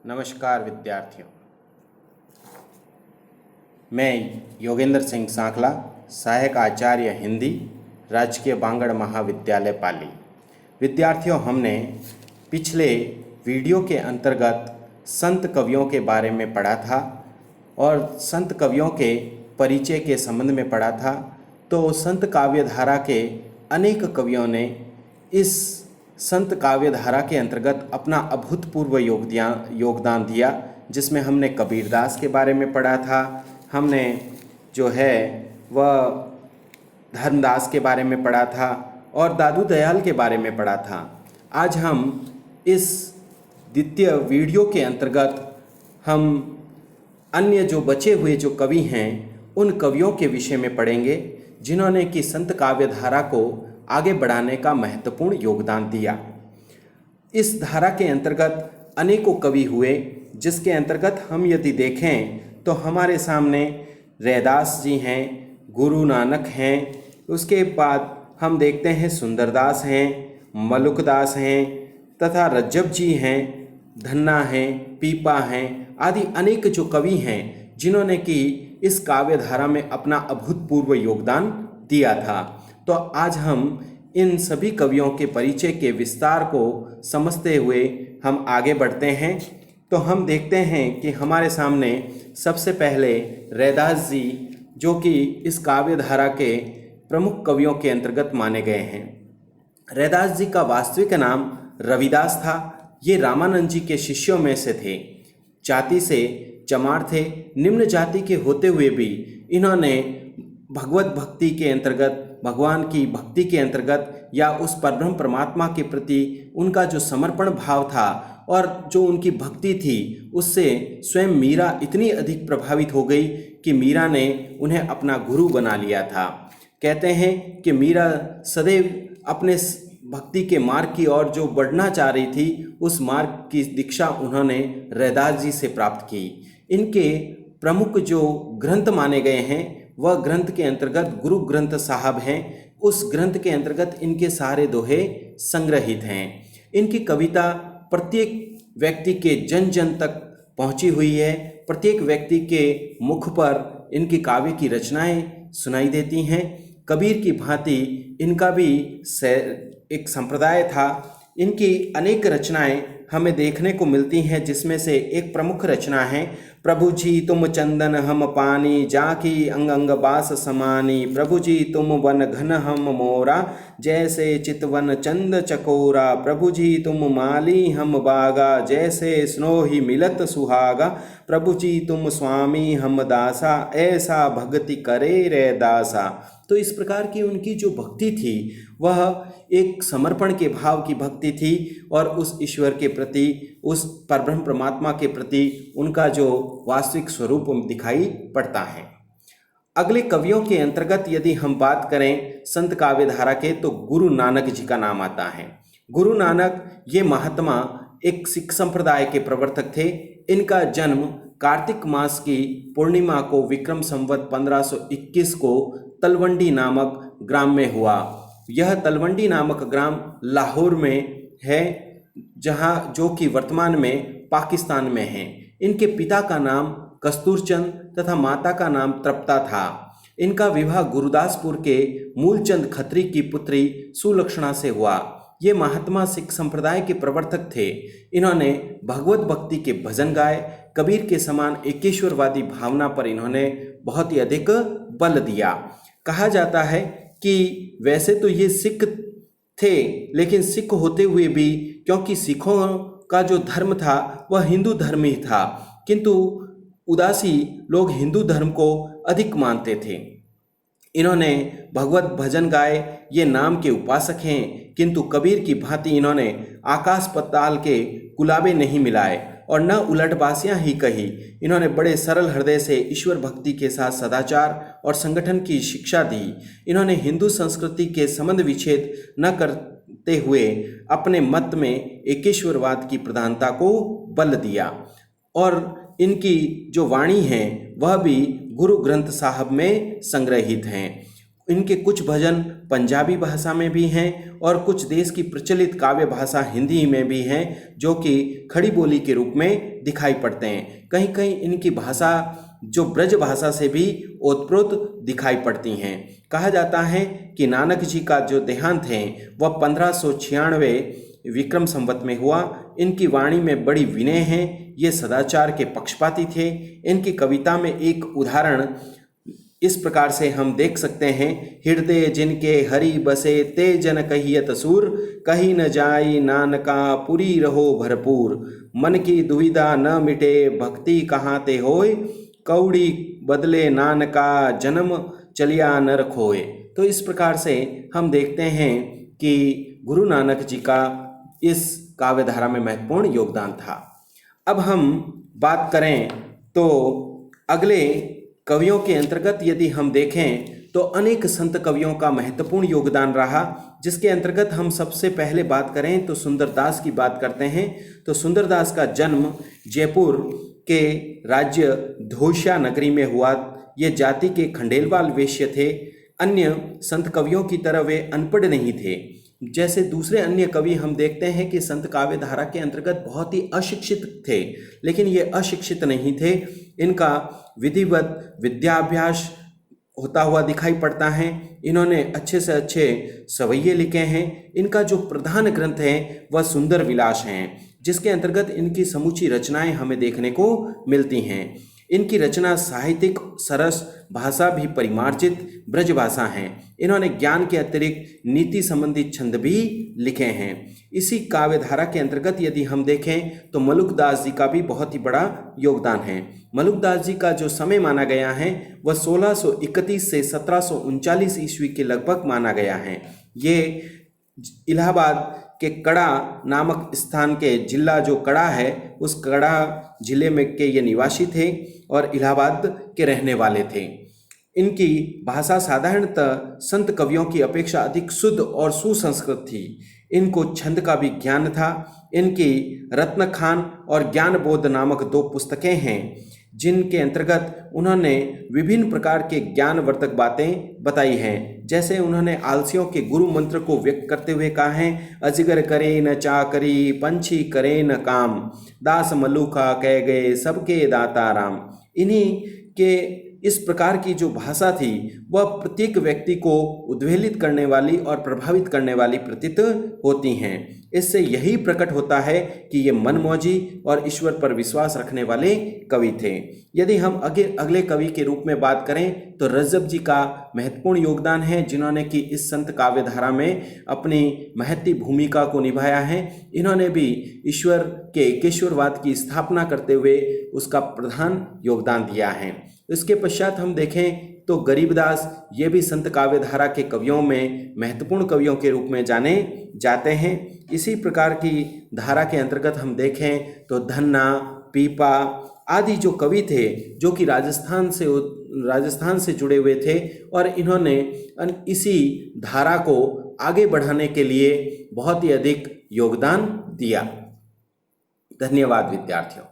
नमस्कार विद्यार्थियों, मैं योगेंद्र सिंह सांखला, सहायक आचार्य हिंदी, राजकीय बांगड़ महाविद्यालय पाली। विद्यार्थियों, हमने पिछले वीडियो के अंतर्गत संत कवियों के बारे में पढ़ा था और संत कवियों के परिचय के संबंध में पढ़ा था। तो संत काव्यधारा के अनेक कवियों ने इस संत काव्यधारा के अंतर्गत अपना अभूतपूर्व योगदान दिया, जिसमें हमने कबीरदास के बारे में पढ़ा था, हमने जो है वह धर्मदास के बारे में पढ़ा था और दादू दयाल के बारे में पढ़ा था। आज हम इस द्वितीय वीडियो के अंतर्गत हम अन्य जो बचे हुए जो कवि हैं उन कवियों के विषय में पढ़ेंगे, जिन्होंने कि संत काव्यधारा को आगे बढ़ाने का महत्वपूर्ण योगदान दिया। इस धारा के अंतर्गत अनेकों कवि हुए, जिसके अंतर्गत हम यदि देखें तो हमारे सामने रैदास जी हैं, गुरु नानक हैं, उसके बाद हम देखते हैं सुंदरदास हैं, मलुकदास हैं तथा रज्जब जी हैं, धन्ना हैं, पीपा हैं आदि अनेक जो कवि हैं, जिन्होंने कि इस काव्यधारा में अपना अभूतपूर्व योगदान दिया था। तो आज हम इन सभी कवियों के परिचय के विस्तार को समझते हुए हम आगे बढ़ते हैं। तो हम देखते हैं कि हमारे सामने सबसे पहले रैदास जी, जो कि इस काव्यधारा के प्रमुख कवियों के अंतर्गत माने गए हैं। रैदास जी का वास्तविक नाम रविदास था। ये रामानंद जी के शिष्यों में से थे। जाति से चमार थे। निम्न जाति के होते हुए भी इन्होंने भगवत भक्ति के अंतर्गत, भगवान की भक्ति के अंतर्गत या उस परब्रह्म परमात्मा के प्रति उनका जो समर्पण भाव था और जो उनकी भक्ति थी, उससे स्वयं मीरा इतनी अधिक प्रभावित हो गई कि मीरा ने उन्हें अपना गुरु बना लिया था। कहते हैं कि मीरा सदैव अपने भक्ति के मार्ग की ओर जो बढ़ना चाह रही थी, उस मार्ग की दीक्षा उन्होंने रैदास जी से प्राप्त की। इनके प्रमुख जो ग्रंथ माने गए हैं वह ग्रंथ के अंतर्गत गुरु ग्रंथ साहब हैं। उस ग्रंथ के अंतर्गत इनके सारे दोहे संग्रहित हैं। इनकी कविता प्रत्येक व्यक्ति के जन जन तक पहुंची हुई है। प्रत्येक व्यक्ति के मुख पर इनकी काव्य की रचनाएं सुनाई देती हैं। कबीर की भांति इनका भी एक संप्रदाय था। इनकी अनेक रचनाएं हमें देखने को मिलती हैं, जिसमें से एक प्रमुख रचना है प्रभु जी तुम चंदन हम पानी, जाकी अंग अंग बास समानी। प्रभु जी तुम वन घन हम मोरा, जैसे चितवन चंद चकोरा। प्रभु जी तुम माली हम बागा, जैसे स्नोही मिलत सुहागा। प्रभु जी तुम स्वामी हम दासा, ऐसा भक्ति करे रैदासा। तो इस प्रकार की उनकी जो भक्ति थी वह एक समर्पण के भाव की भक्ति थी और उस ईश्वर के प्रति, उस परब्रह्म परमात्मा के प्रति उनका जो वास्तविक स्वरूप दिखाई पड़ता है। अगले कवियों के अंतर्गत यदि हम बात करें संत काव्यधारा के, तो गुरु नानक जी का नाम आता है। गुरु नानक ये महात्मा एक सिख संप्रदाय के प्रवर्तक थे। इनका जन्म कार्तिक मास की पूर्णिमा को विक्रम संवत 1521 को तलवंडी नामक ग्राम में हुआ। यह तलवंडी नामक ग्राम लाहौर में है, जहाँ जो कि वर्तमान में पाकिस्तान में है। इनके पिता का नाम कस्तूरचंद तथा माता का नाम तृप्ता था। इनका विवाह गुरुदासपुर के मूलचंद खत्री की पुत्री सुलक्षणा से हुआ। ये महात्मा सिख संप्रदाय के प्रवर्तक थे। इन्होंने भगवत भक्ति के भजन गाए। कबीर के समान एकेश्वरवादी भावना पर इन्होंने बहुत ही अधिक बल दिया। कहा जाता है कि वैसे तो ये सिख थे, लेकिन सिख होते हुए भी, क्योंकि सिखों का जो धर्म था वह हिंदू धर्म ही था, किंतु उदासी लोग हिंदू धर्म को अधिक मानते थे। इन्होंने भगवत भजन गाए। ये नाम के उपासक हैं, किंतु कबीर की भांति इन्होंने आकाश पताल के कुलाबे नहीं मिलाए और न उलटबासियाँ ही कही। इन्होंने बड़े सरल हृदय से ईश्वर भक्ति के साथ सदाचार और संगठन की शिक्षा दी। इन्होंने हिंदू संस्कृति के संबंध विच्छेद न करते हुए अपने मत में एकेश्वरवाद की प्रधानता को बल दिया और इनकी जो वाणी है वह भी गुरु ग्रंथ साहब में संग्रहित हैं। इनके कुछ भजन पंजाबी भाषा में भी हैं और कुछ देश की प्रचलित काव्य भाषा हिंदी में भी हैं, जो कि खड़ी बोली के रूप में दिखाई पड़ते हैं। कहीं कहीं इनकी भाषा जो ब्रज भाषा से भी ओतप्रोत दिखाई पड़ती हैं। कहा जाता है कि नानक जी का जो देहांत है वह 1596 विक्रम संवत में हुआ। इनकी वाणी में बड़ी विनय है, ये सदाचार के पक्षपाती थे। इनकी कविता में एक उदाहरण इस प्रकार से हम देख सकते हैं, हृदय जिनके हरि बसे ते जन कहियत सूर, कहीं न जाई नानका पुरी रहो भरपूर, मन की दुविधा न मिटे भक्ति कहाँ ते होय, कौड़ी बदले नानका जन्म चलिया नर खोए। तो इस प्रकार से हम देखते हैं कि गुरु नानक जी का इस काव्यधारा में महत्वपूर्ण योगदान था। अब हम बात करें तो अगले कवियों के अंतर्गत यदि हम देखें तो अनेक संत कवियों का महत्वपूर्ण योगदान रहा, जिसके अंतर्गत हम सबसे पहले बात करें तो सुंदरदास की बात करते हैं। तो सुंदरदास का जन्म जयपुर के राज्य धोसिया नगरी में हुआ। ये जाति के खंडेलवाल वैश्य थे। अन्य संत कवियों की तरह वे अनपढ़ नहीं थे। जैसे दूसरे अन्य कवि हम देखते हैं कि संत काव्य धारा के अंतर्गत बहुत ही अशिक्षित थे, लेकिन ये अशिक्षित नहीं थे। इनका विधिवत विद्याभ्यास होता हुआ दिखाई पड़ता है। इन्होंने अच्छे से अच्छे सवैये लिखे हैं। इनका जो प्रधान ग्रंथ है वह सुंदर विलास हैं, जिसके अंतर्गत इनकी समूची रचनाएं हमें देखने को मिलती हैं। इनकी रचना साहित्यिक सरस, भाषा भी परिमार्जित ब्रज भाषा हैं। इन्होंने ज्ञान के अतिरिक्त नीति संबंधी छंद भी लिखे हैं। इसी काव्यधारा के अंतर्गत यदि हम देखें तो मलुकदास जी का भी बहुत ही बड़ा योगदान है। मलुकदास जी का जो समय माना गया है वह 1631 से 1739 ईस्वी के लगभग माना गया है। ये इलाहाबाद के कड़ा नामक स्थान के जिला जो कड़ा है उस कड़ा जिले में के ये निवासी थे और इलाहाबाद के रहने वाले थे। इनकी भाषा साधारणतः संत कवियों की अपेक्षा अधिक शुद्ध और सुसंस्कृत थी। इनको छंद का भी ज्ञान था। इनकी रत्न खान और ज्ञान बोध नामक 2 पुस्तकें हैं, जिनके अंतर्गत उन्होंने विभिन्न प्रकार के ज्ञानवर्धक बातें बताई हैं। जैसे उन्होंने आलसियों के गुरु मंत्र को व्यक्त करते हुए कहा है, अजगर करे न चाकरी, पंछी करे न काम, दास मलूखा कह गए सबके दाता राम। इन्हीं के इस प्रकार की जो भाषा थी वह प्रत्येक व्यक्ति को उद्वेलित करने वाली और प्रभावित करने वाली प्रतीत होती हैं। इससे यही प्रकट होता है कि ये मनमौजी और ईश्वर पर विश्वास रखने वाले कवि थे। यदि हम अगले कवि के रूप में बात करें तो रज्जब जी का महत्वपूर्ण योगदान है, जिन्होंने कि इस संत काव्य धारा में अपनी महती भूमिका को निभाया है। इन्होंने भी ईश्वर के एकेश्वरवाद की स्थापना करते हुए उसका प्रधान योगदान दिया है। इसके पश्चात हम देखें तो गरीबदास ये भी संत काव्य धारा के कवियों में महत्वपूर्ण कवियों के रूप में जाने जाते हैं। इसी प्रकार की धारा के अंतर्गत हम देखें तो धन्ना, पीपा आदि जो कवि थे जो कि राजस्थान से जुड़े हुए थे और इन्होंने इसी धारा को आगे बढ़ाने के लिए बहुत ही अधिक योगदान दिया। धन्यवाद विद्यार्थियों।